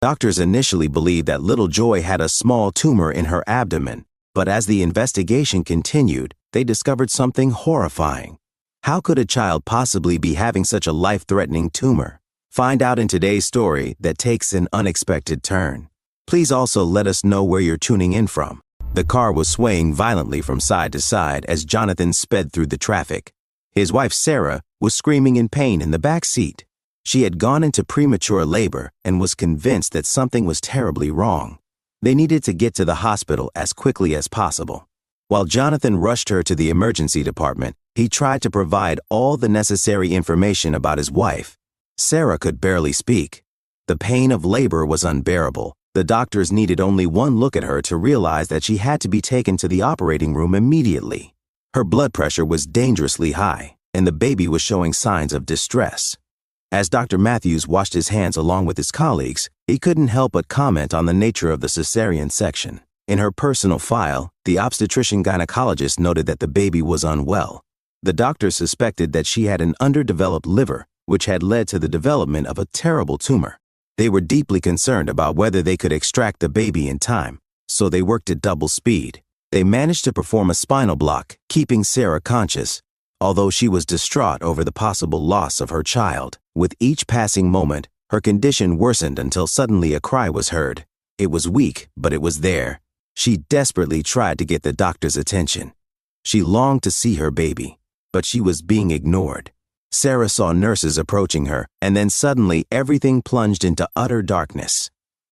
Doctors initially believed that little Joy had a small tumor in her abdomen, but as the investigation continued, they discovered something horrifying. How could a child possibly be having such a life-threatening tumor? Find out in today's story that takes an unexpected turn. Please also let us know where you're tuning in from. The car was swaying violently from side to side as Jonathan sped through the traffic. His wife Sarah was screaming in pain in the back seat. She had gone into premature labor and was convinced that something was terribly wrong. They needed to get to the hospital as quickly as possible. While Jonathan rushed her to the emergency department, he tried to provide all the necessary information about his wife. Sarah could barely speak. The pain of labor was unbearable. The doctors needed only one look at her to realize that she had to be taken to the operating room immediately. Her blood pressure was dangerously high, and the baby was showing signs of distress. As Dr. Matthews washed his hands along with his colleagues, he couldn't help but comment on the nature of the cesarean section. In her personal file, the obstetrician-gynecologist noted that the baby was unwell. The doctor suspected that she had an underdeveloped liver, which had led to the development of a terrible tumor. They were deeply concerned about whether they could extract the baby in time, so they worked at double speed. They managed to perform a spinal block, keeping Sarah conscious, although she was distraught over the possible loss of her child. With each passing moment, her condition worsened until suddenly a cry was heard. It was weak, but it was there. She desperately tried to get the doctor's attention. She longed to see her baby, but she was being ignored. Sarah saw nurses approaching her, and then suddenly everything plunged into utter darkness.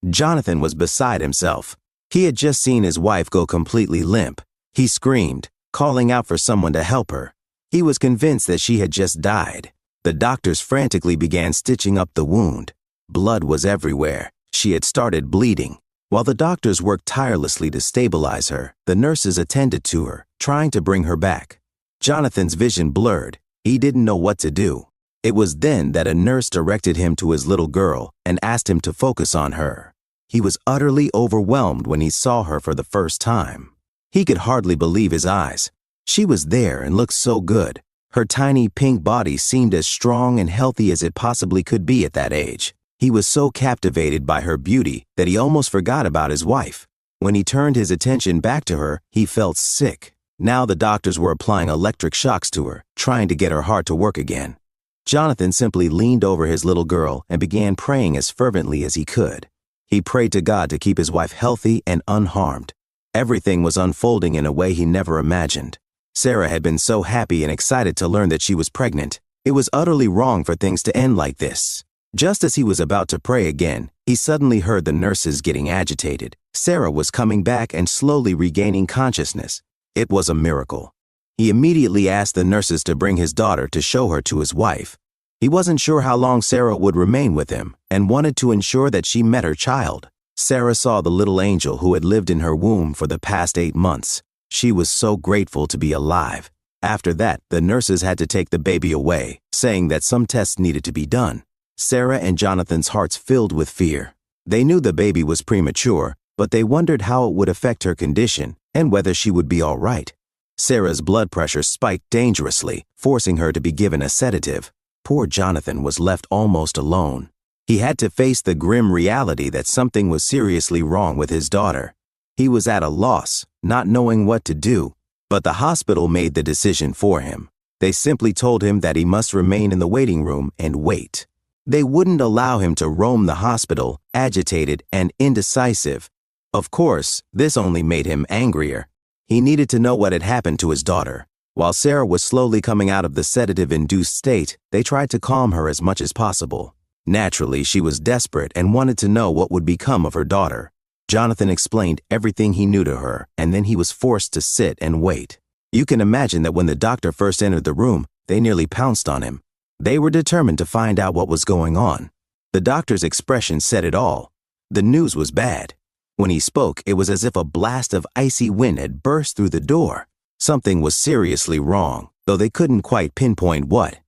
Jonathan was beside himself. He had just seen his wife go completely limp. He screamed, calling out for someone to help her. He was convinced that she had just died. The doctors frantically began stitching up the wound. Blood was everywhere. She had started bleeding. While the doctors worked tirelessly to stabilize her, the nurses attended to her, trying to bring her back. Jonathan's vision blurred. He didn't know what to do. It was then that a nurse directed him to his little girl and asked him to focus on her. He was utterly overwhelmed when he saw her for the first time. He could hardly believe his eyes. She was there and looked so good. Her tiny pink body seemed as strong and healthy as it possibly could be at that age. He was so captivated by her beauty that he almost forgot about his wife. When he turned his attention back to her, he felt sick. Now the doctors were applying electric shocks to her, trying to get her heart to work again. Jonathan simply leaned over his little girl and began praying as fervently as he could. He prayed to God to keep his wife healthy and unharmed. Everything was unfolding in a way he never imagined. Sarah had been so happy and excited to learn that she was pregnant. It was utterly wrong for things to end like this. Just as he was about to pray again, he suddenly heard the nurses getting agitated. Sarah was coming back and slowly regaining consciousness. It was a miracle. He immediately asked the nurses to bring his daughter to show her to his wife. He wasn't sure how long Sarah would remain with him and wanted to ensure that she met her child. Sarah saw the little angel who had lived in her womb for the past 8 months. She was so grateful to be alive. After that, the nurses had to take the baby away, saying that some tests needed to be done. Sarah and Jonathan's hearts filled with fear. They knew the baby was premature, but they wondered how it would affect her condition and whether she would be all right. Sarah's blood pressure spiked dangerously, forcing her to be given a sedative. Poor Jonathan was left almost alone. He had to face the grim reality that something was seriously wrong with his daughter. He was at a loss, not knowing what to do, but the hospital made the decision for him. They simply told him that he must remain in the waiting room and wait. They wouldn't allow him to roam the hospital, agitated and indecisive. Of course, this only made him angrier. He needed to know what had happened to his daughter. While Sarah was slowly coming out of the sedative-induced state, they tried to calm her as much as possible. Naturally, she was desperate and wanted to know what would become of her daughter. Jonathan explained everything he knew to her, and then he was forced to sit and wait. You can imagine that when the doctor first entered the room, they nearly pounced on him. They were determined to find out what was going on. The doctor's expression said it all. The news was bad. When he spoke, it was as if a blast of icy wind had burst through the door. Something was seriously wrong, though they couldn't quite pinpoint what.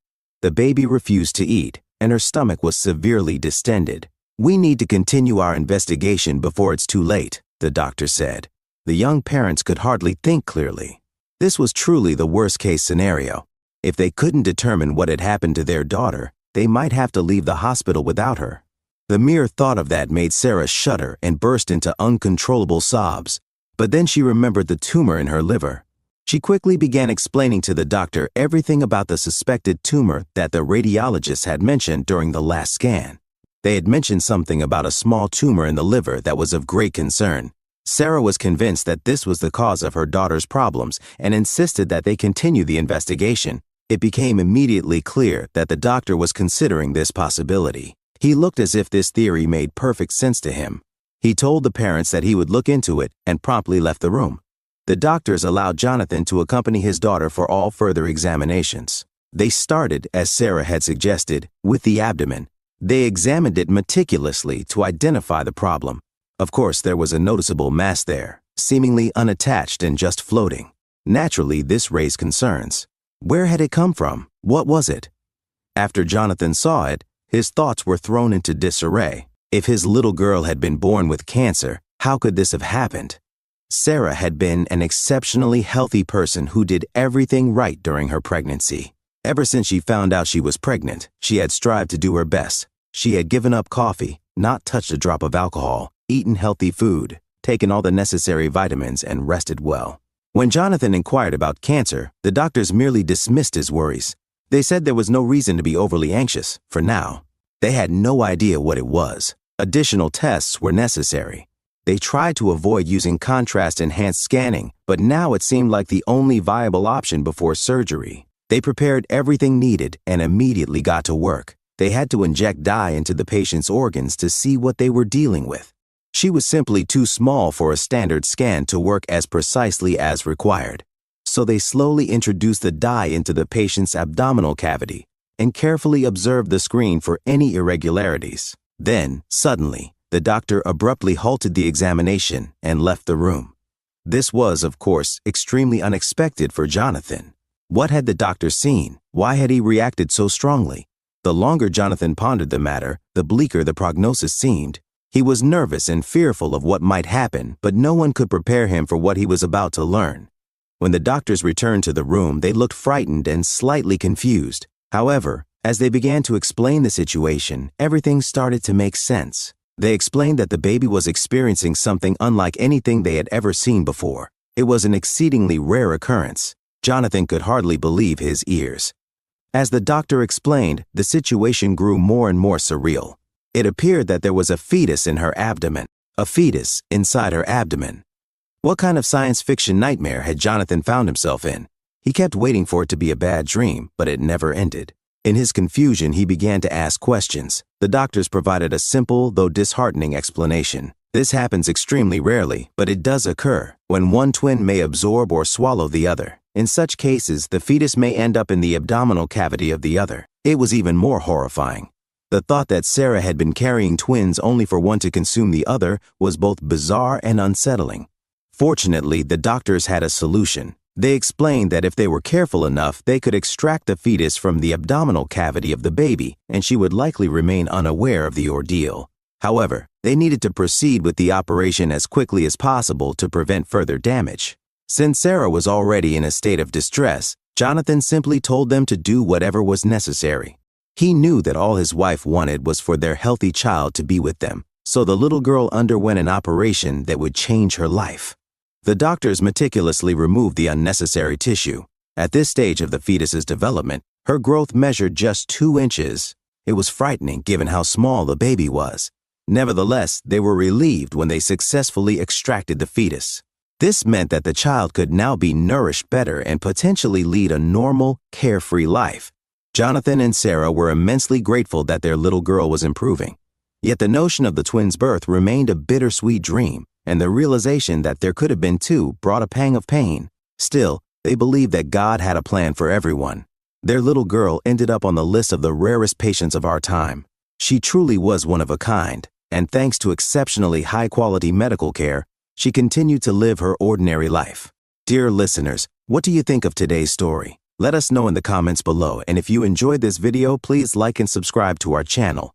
The baby refused to eat, and her stomach was severely distended. "We need to continue our investigation before it's too late," the doctor said. The young parents could hardly think clearly. This was truly the worst-case scenario. If they couldn't determine what had happened to their daughter, they might have to leave the hospital without her. The mere thought of that made Sarah shudder and burst into uncontrollable sobs. But then she remembered the tumor in her liver. She quickly began explaining to the doctor everything about the suspected tumor that the radiologist had mentioned during the last scan. They had mentioned something about a small tumor in the liver that was of great concern. Sarah was convinced that this was the cause of her daughter's problems and insisted that they continue the investigation. It became immediately clear that the doctor was considering this possibility. He looked as if this theory made perfect sense to him. He told the parents that he would look into it and promptly left the room. The doctors allowed Jonathan to accompany his daughter for all further examinations. They started, as Sarah had suggested, with the abdomen. They examined it meticulously to identify the problem. Of course, there was a noticeable mass there, seemingly unattached and just floating. Naturally, this raised concerns. Where had it come from? What was it? After Jonathan saw it, his thoughts were thrown into disarray. If his little girl had been born with cancer, how could this have happened? Sarah had been an exceptionally healthy person who did everything right during her pregnancy. Ever since she found out she was pregnant, she had strived to do her best. She had given up coffee, not touched a drop of alcohol, eaten healthy food, taken all the necessary vitamins, and rested well. When Jonathan inquired about cancer, the doctors merely dismissed his worries. They said there was no reason to be overly anxious, for now. They had no idea what it was. Additional tests were necessary. They tried to avoid using contrast-enhanced scanning, but now it seemed like the only viable option before surgery. They prepared everything needed and immediately got to work. They had to inject dye into the patient's organs to see what they were dealing with. She was simply too small for a standard scan to work as precisely as required. So they slowly introduced the dye into the patient's abdominal cavity and carefully observed the screen for any irregularities. Then, suddenly, the doctor abruptly halted the examination and left the room. This was, of course, extremely unexpected for Jonathan. What had the doctor seen? Why had he reacted so strongly? The longer Jonathan pondered the matter, the bleaker the prognosis seemed. He was nervous and fearful of what might happen, but no one could prepare him for what he was about to learn. When the doctors returned to the room, they looked frightened and slightly confused. However, as they began to explain the situation, everything started to make sense. They explained that the baby was experiencing something unlike anything they had ever seen before. It was an exceedingly rare occurrence. Jonathan could hardly believe his ears. As the doctor explained, the situation grew more and more surreal. It appeared that there was a fetus in her abdomen. A fetus inside her abdomen. What kind of science fiction nightmare had Jonathan found himself in? He kept waiting for it to be a bad dream, but it never ended. In his confusion, he began to ask questions. The doctors provided a simple, though disheartening explanation. This happens extremely rarely, but it does occur, when one twin may absorb or swallow the other. In such cases, the fetus may end up in the abdominal cavity of the other. It was even more horrifying. The thought that Sarah had been carrying twins only for one to consume the other was both bizarre and unsettling. Fortunately, the doctors had a solution. They explained that if they were careful enough, they could extract the fetus from the abdominal cavity of the baby, and she would likely remain unaware of the ordeal. However, they needed to proceed with the operation as quickly as possible to prevent further damage. Since Sarah was already in a state of distress, Jonathan simply told them to do whatever was necessary. He knew that all his wife wanted was for their healthy child to be with them, so the little girl underwent an operation that would change her life. The doctors meticulously removed the unnecessary tissue. At this stage of the fetus's development, her growth measured just 2 inches. It was frightening given how small the baby was. Nevertheless, they were relieved when they successfully extracted the fetus. This meant that the child could now be nourished better and potentially lead a normal, carefree life. Jonathan and Sarah were immensely grateful that their little girl was improving. Yet the notion of the twins' birth remained a bittersweet dream, and the realization that there could have been 2 brought a pang of pain. Still, they believed that God had a plan for everyone. Their little girl ended up on the list of the rarest patients of our time. She truly was one of a kind, and thanks to exceptionally high-quality medical care, she continued to live her ordinary life. Dear listeners, what do you think of today's story? Let us know in the comments below, and if you enjoyed this video, please like and subscribe to our channel.